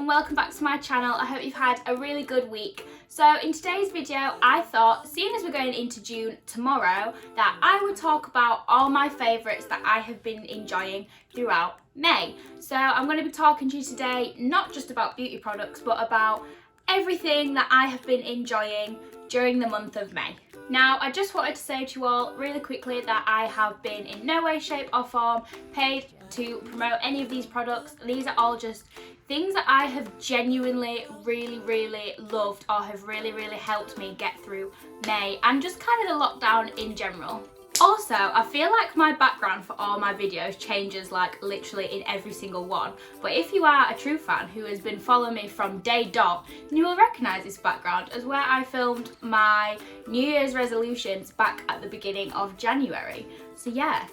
and welcome back to my channel. I hope you've had a really good week. So in today's video, I thought, seeing as we're going into June tomorrow, that I would talk about all my favourites that I have been enjoying throughout May. So I'm going to be talking to you today not just about beauty products, but about everything that I have been enjoying during the month of May. Now, I just wanted to say to you all really quickly that I have been in no way, shape or form paid to promote any of these products. These are all just things that I have genuinely really loved or have really helped me get through May and just kind of the lockdown in general. Also, I feel like my background for all my videos changes like literally in every single one. But if you are a true fan who has been following me from day dot, then you will recognise this background as where I filmed my New Year's resolutions back at the beginning of January. So yeah.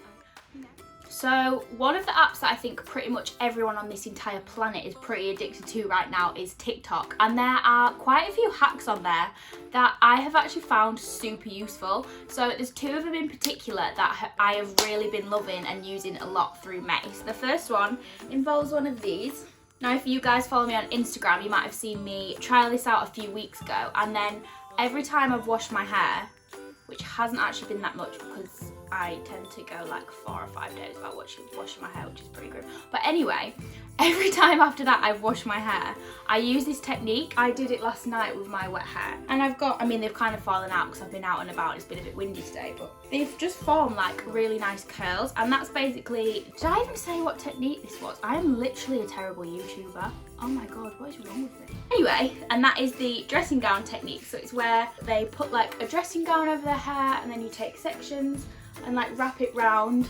So one of the apps that I think pretty much everyone on this entire planet is pretty addicted to right now is TikTok. And there are quite a few hacks on there that I have actually found super useful. So there's two of them in particular that I have really been loving and using a lot through May. So the first one involves one of these. Now if you guys follow me on Instagram, you might have seen me trial this out a few weeks ago. And then every time I've washed my hair, which hasn't actually been that much because I tend to go like 4 or 5 days without washing my hair, which is pretty grim. But anyway, every time after that I've washed my hair, I use this technique. I did it last night with my wet hair. And they've kind of fallen out because I've been out and about. It's been a bit windy today, but they've just formed like really nice curls. And that's basically, did I even say what technique this was? I am literally a terrible YouTuber. Oh my God, what is wrong with me? Anyway, and that is the dressing gown technique. So it's where they put like a dressing gown over their hair and then you take sections and like wrap it round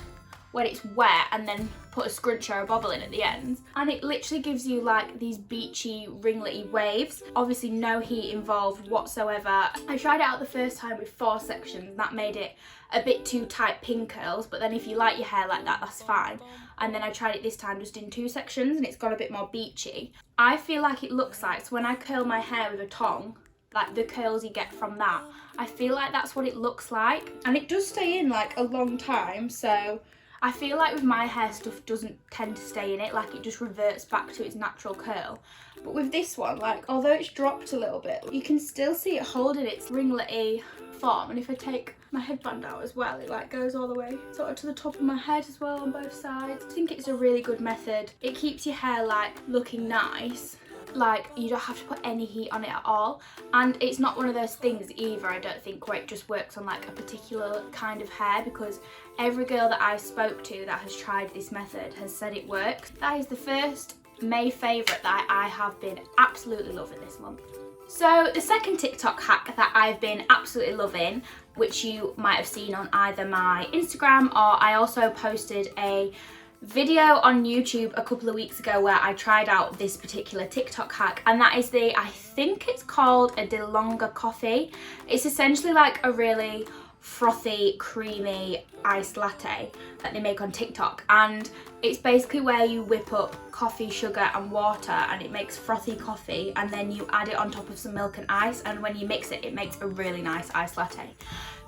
when it's wet and then put a scrunch or a bobble in at the ends. And it literally gives you like these beachy, ringlety waves. Obviously no heat involved whatsoever. I tried it out the first time with 4 sections. That made it a bit too tight pin curls, but then if you like your hair like that, that's fine. And then I tried it this time just in 2 sections and it's got a bit more beachy. I feel like it looks like, so when I curl my hair with a tong, like the curls you get from that, I feel like that's what it looks like. And it does stay in like a long time, so I feel like with my hair stuff doesn't tend to stay in it, like it just reverts back to its natural curl. But with this one, like although it's dropped a little bit, you can still see it holding its ringlety form. And if I take my headband out as well, it like goes all the way sort of to the top of my head as well on both sides. I think it's a really good method. It keeps your hair like looking nice. Like you don't have to put any heat on it at all, and it's not one of those things either, I don't think, where it just works on like a particular kind of hair, because every girl that I spoke to that has tried this method has said it works. That is the first May favourite that I have been absolutely loving this month. So the second TikTok hack that I've been absolutely loving, which you might have seen on either my Instagram or I also posted a video on YouTube a couple of weeks ago where I tried out this particular TikTok hack, and that is I think it's called a DeLonghi coffee. It's essentially like a really frothy, creamy iced latte that they make on TikTok, and it's basically where you whip up coffee, sugar and water and it makes frothy coffee, and then you add it on top of some milk and ice, and when you mix it, it makes a really nice iced latte.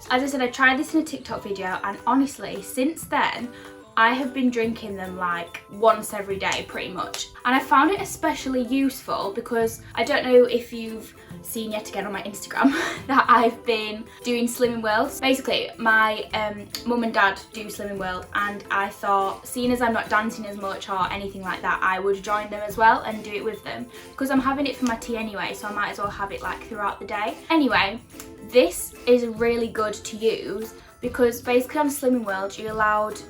So as I said, I tried this in a TikTok video, and honestly since then I have been drinking them like once every day pretty much. And I found it especially useful because I don't know if you've seen yet again on my Instagram that I've been doing Slimming World. Basically my mum and dad do Slimming World, and I thought, seeing as I'm not dancing as much or anything like that, I would join them as well and do it with them because I'm having it for my tea anyway, so I might as well have it like throughout the day. Anyway, this is really good to use because basically on Slimming World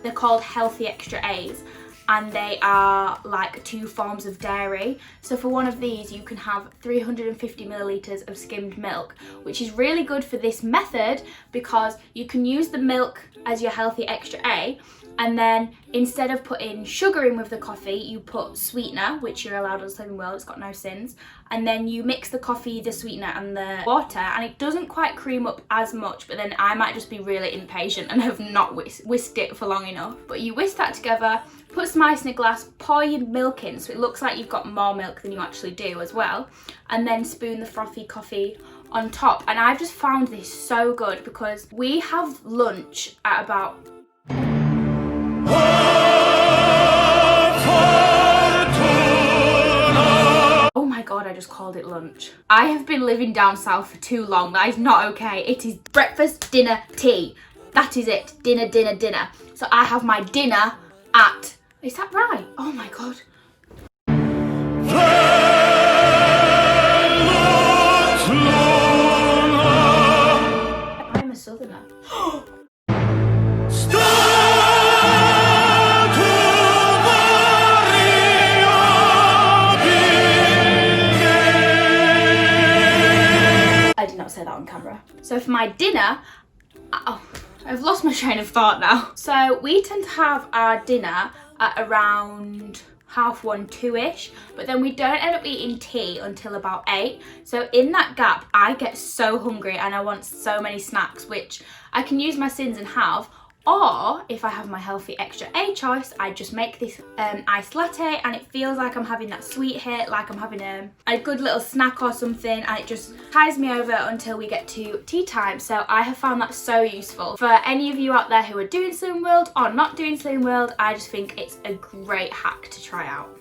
they're called healthy extra A's, and they are like 2 forms of dairy. So for one of these you can have 350 millilitres of skimmed milk, which is really good for this method because you can use the milk as your healthy extra A, and then instead of putting sugar in with the coffee, you put sweetener, which you're allowed on Slimming World, it's got no sins, and then you mix the coffee, the sweetener and the water, and it doesn't quite cream up as much, but then I might just be really impatient and have not whisked it for long enough. But you whisk that together, put some ice in a glass, pour your milk in so it looks like you've got more milk than you actually do as well, and then spoon the frothy coffee on top. And I've just found this so good because we have lunch at about I just called it lunch. I have been living down south for too long. That is not okay. It is breakfast, dinner, tea. That is it. Dinner, dinner, dinner. So I have my dinner at... Is that right? Oh my God. I'm a southerner. I did not say that on camera. So for my dinner, I've lost my train of thought now. So we tend to have our dinner at around 1:30, 2ish, but then we don't end up eating tea until about 8. So in that gap, I get so hungry and I want so many snacks, which I can use my sins and have. Or if I have my healthy extra A choice, I just make this iced latte and it feels like I'm having that sweet hit, like I'm having a good little snack or something, and it just ties me over until we get to tea time. So I have found that so useful. For any of you out there who are doing Slim World or not doing Slim World, I just think it's a great hack to try out.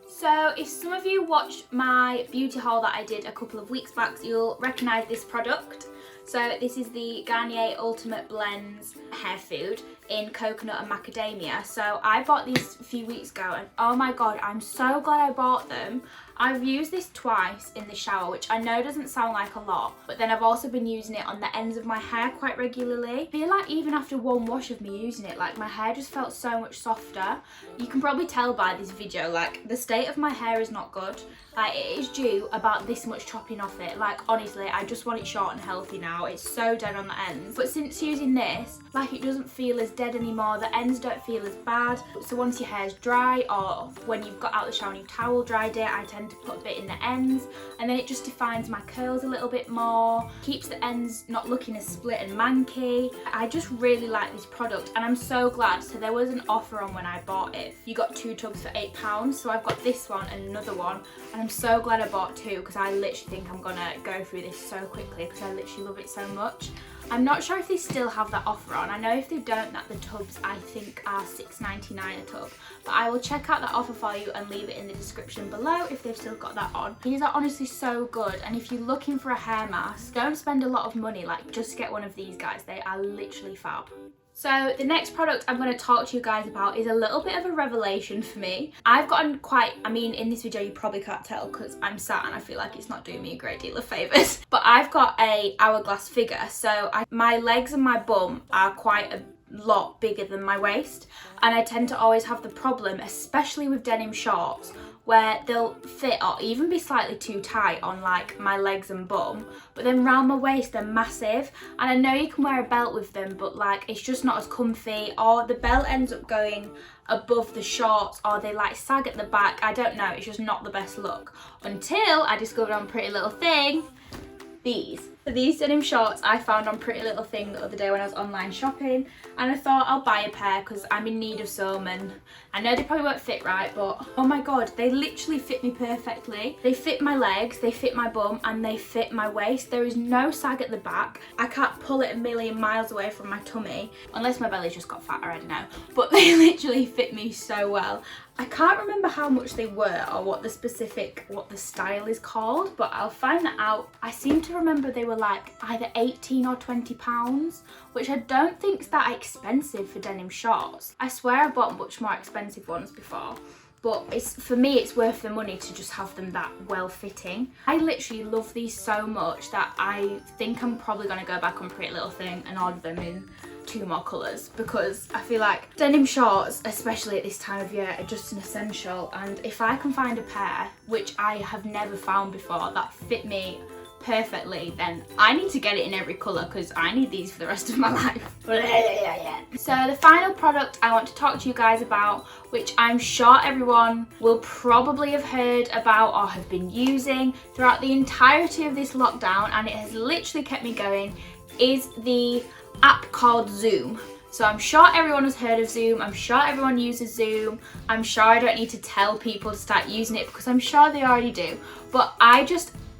So if some of you watched my beauty haul that I did a couple of weeks back, you'll recognise this product. So this is the Garnier Ultimate Blends hair food in coconut and macadamia. So I bought these a few weeks ago and oh my God, I'm so glad I bought them. I've used this twice in the shower, which I know doesn't sound like a lot, but then I've also been using it on the ends of my hair quite regularly. I feel like even after one wash of me using it, like my hair just felt so much softer. You can probably tell by this video, like the state of my hair is not good. Like it is due about this much chopping off it. Like honestly, I just want it short and healthy now. It's so dead on the ends. But since using this, like it doesn't feel as dead anymore. The ends don't feel as bad. So once your hair's dry or when you've got out the shower and you've towel dried it, I tend to put a bit in the ends and then it just defines my curls a little bit more, keeps the ends not looking as split and manky. I just really like this product and I'm so glad. So there was an offer on when I bought it. You got 2 tubs for £8. So I've got this one and another one. And I'm so glad I bought 2 because I literally think I'm gonna go through this so quickly because I literally love it so much. I'm not sure if they still have that offer on. I know if they don't, that the tubs I think are $6.99 a tub. But I will check out that offer for you and leave it in the description below if they've still got that on. These are honestly so good, and if you're looking for a hair mask, don't spend a lot of money, like just get one of these guys. They are literally fab. So the next product I'm going to talk to you guys about is a little bit of a revelation for me. I've gotten quite, I mean in this video you probably can't tell because I'm sat and I feel like it's not doing me a great deal of favours. But I've got a hourglass figure, so my legs and my bum are quite a lot bigger than my waist, and I tend to always have the problem, especially with denim shorts, where they'll fit or even be slightly too tight on like my legs and bum, but then round my waist they're massive. And I know you can wear a belt with them, but like it's just not as comfy, or the belt ends up going above the shorts, or they like sag at the back. I don't know, it's just not the best look, until I discovered on Pretty Little Thing these. So these denim shorts I found on Pretty Little Thing the other day when I was online shopping, and I thought I'll buy a pair because I'm in need of some, and I know they probably won't fit right, but oh my God, they literally fit me perfectly. They fit my legs, they fit my bum, and they fit my waist. There is no sag at the back. I can't pull it a million miles away from my tummy, unless my belly's just got fatter, I don't know. But they literally fit me so well. I can't remember how much they were or what the style is called, but I'll find that out. I seem to remember they were like either 18 or 20 pounds, which I don't think is that expensive for denim shorts. I swear I bought much more expensive ones before, but for me it's worth the money to just have them that well fitting. I literally love these so much that I think I'm probably going to go back on Pretty Little Thing and order them in 2 more colours, because I feel like denim shorts, especially at this time of year, are just an essential. And if I can find a pair, which I have never found before, that fit me perfectly, then I need to get it in every colour because I need these for the rest of my life. So the final product I want to talk to you guys about, which I'm sure everyone will probably have heard about or have been using throughout the entirety of this lockdown, and it has literally kept me going, is the app called Zoom. So I'm sure everyone has heard of Zoom, I'm sure everyone uses Zoom, I'm sure I don't need to tell people to start using it because I'm sure they already do, but I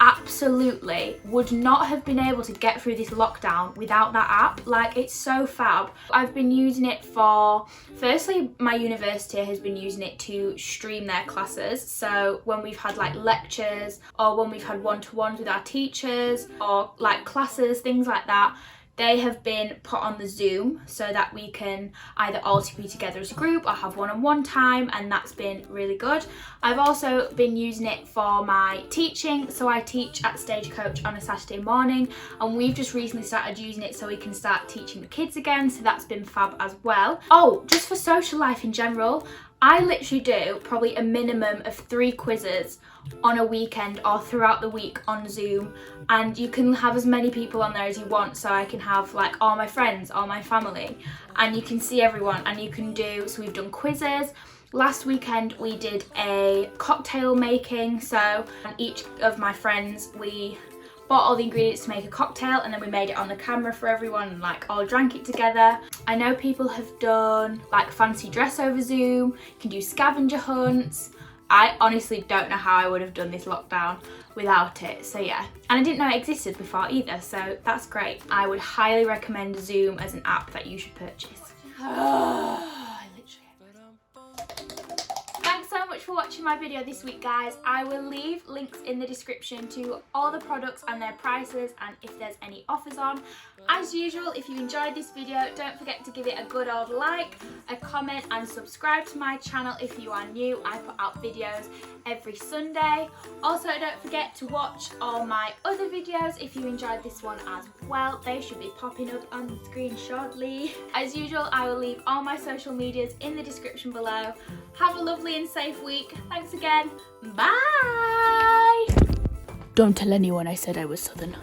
absolutely would not have been able to get through this lockdown without that app. Like, it's so fab. I've been using it for, firstly, my university has been using it to stream their classes. So when we've had like lectures, or when we've had one-to-ones with our teachers, or like classes, things like that, they have been put on the Zoom so that we can either all be together as a group or have one-on-one time, and that's been really good. I've also been using it for my teaching. So I teach at Stagecoach on a Saturday morning, and we've just recently started using it so we can start teaching the kids again, so that's been fab as well. Oh, just for social life in general, I literally do probably a minimum of 3 quizzes on a weekend or throughout the week on Zoom, and you can have as many people on there as you want, so I can have like all my friends, all my family, and you can see everyone, and you can do, so we've done quizzes. Last weekend we did a cocktail making, so each of my friends, we bought all the ingredients to make a cocktail, and then we made it on the camera for everyone and like all drank it together. I know people have done like fancy dress over Zoom, you can do scavenger hunts. I honestly don't know how I would have done this lockdown without it, so yeah. And I didn't know it existed before either, so that's great. I would highly recommend Zoom as an app that you should purchase. Thanks so much for watching my video this week, guys. I will leave links in the description to all the products and their prices, and if there's any offers on. As usual, if you enjoyed this video, don't forget to give it a good old like, a comment, and subscribe to my channel if you are new. I put out videos every Sunday. Also, don't forget to watch all my other videos if you enjoyed this one as well. They should be popping up on the screen shortly. As usual, I will leave all my social medias in the description below. Have a lovely and safe week. Thanks again. Bye! Don't tell anyone I said I was Southern.